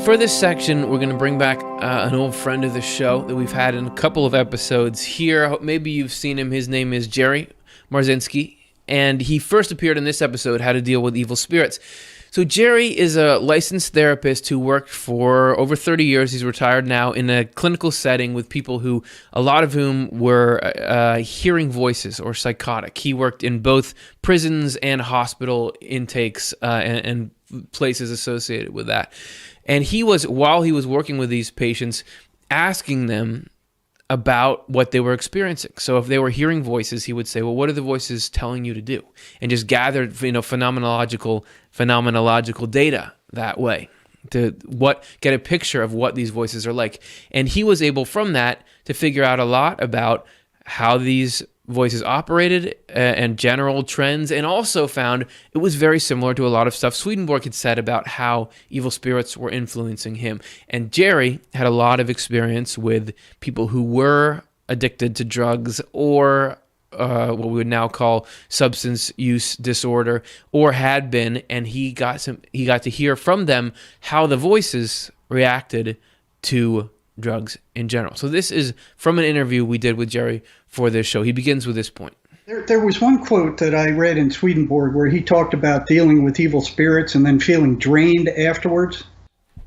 For this section, we're going to bring back an old friend of the show that we've had in a couple of episodes here. Maybe you've seen him. His name is Jerry Marzinsky, and he first appeared in this episode, How to Deal with Evil Spirits. So Jerry is a licensed therapist who worked for over 30 years. He's retired now in a clinical setting with people who, a lot of whom were hearing voices or psychotic. He worked in both prisons and hospital intakes and places associated with that. And he was, while he was working with these patients, asking them about what they were experiencing. So if they were hearing voices, he would say, well, what are the voices telling you to do? And just gathered, phenomenological data that way to get a picture of what these voices are like. And he was able from that to figure out a lot about how these voices operated and general trends, and also found it was very similar to a lot of stuff Swedenborg had said about how evil spirits were influencing him. And Jerry had a lot of experience with people who were addicted to drugs or what we would now call substance use disorder, or had been, and he got to hear from them how the voices reacted to drugs in general. So this is from an interview we did with Jerry for this show. He begins with this point. There was one quote that I read in Swedenborg where he talked about dealing with evil spirits and then feeling drained afterwards.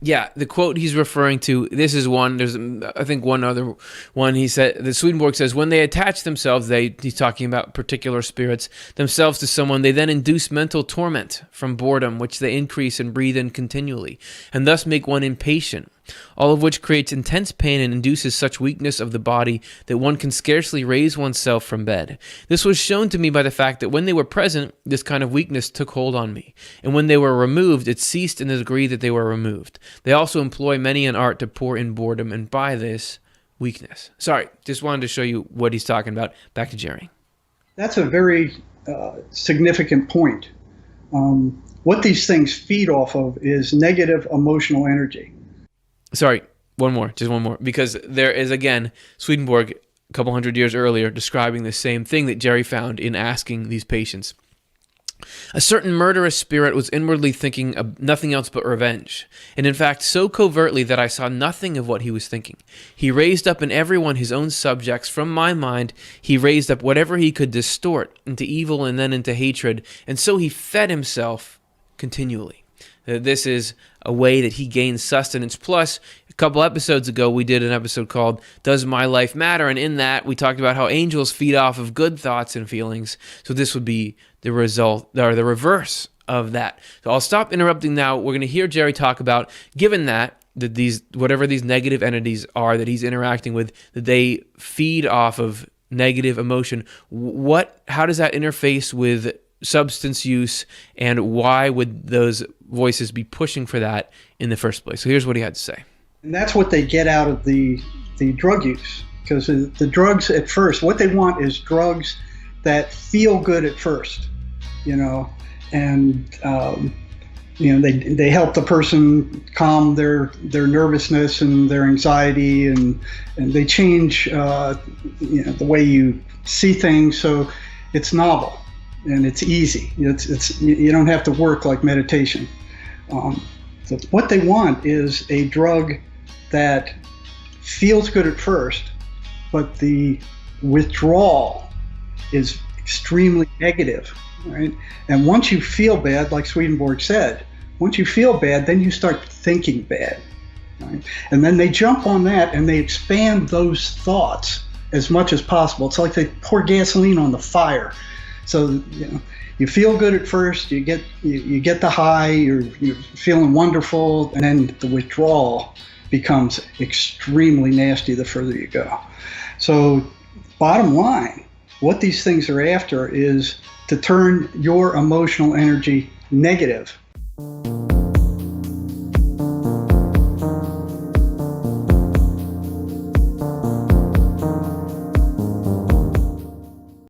Yeah, the quote he's referring to, this is one, there's I think one other one. He said, the Swedenborg says, when they attach themselves, he's talking about particular spirits, themselves to someone, they then induce mental torment from boredom, which they increase and breathe in continually, and thus make one impatient, all of which creates intense pain and induces such weakness of the body that one can scarcely raise oneself from bed. This was shown to me by the fact that when they were present, this kind of weakness took hold on me, and when they were removed, it ceased in the degree that they were removed. They also employ many an art to pour in boredom, and by this, weakness. Sorry, just wanted to show you what he's talking about. Back to Jerry. That's a very significant point. What these things feed off of is negative emotional energy. Sorry, just one more, because there is, again, Swedenborg, a couple hundred years earlier, describing the same thing that Jerry found in asking these patients. A certain murderous spirit was inwardly thinking of nothing else but revenge, and in fact so covertly that I saw nothing of what he was thinking. He raised up in everyone his own subjects. From my mind, he raised up whatever he could distort into evil and then into hatred, and so he fed himself continually. This is a way that he gains sustenance. Plus, a couple episodes ago, we did an episode called Does My Life Matter? And in that, we talked about how angels feed off of good thoughts and feelings. So this would be the result, or the reverse of that. So I'll stop interrupting now. We're going to hear Jerry talk about, given that these, whatever these negative entities are that he's interacting with, that they feed off of negative emotion. How does that interface with substance use, and why would those voices be pushing for that in the first place? So here's what he had to say. And that's what they get out of the drug use, because the drugs at first, what they want is drugs that feel good at first, and they help the person calm their nervousness and their anxiety, and they change the way you see things, so it's novel. And it's easy. You don't have to work like meditation. So what they want is a drug that feels good at first, but the withdrawal is extremely negative, right? And once you feel bad, like Swedenborg said, once you feel bad, then you start thinking bad, right? And then they jump on that and they expand those thoughts as much as possible. It's like they pour gasoline on the fire. So you feel good at first, you get the high, you're feeling wonderful, and then the withdrawal becomes extremely nasty the further you go. So bottom line, what these things are after is to turn your emotional energy negative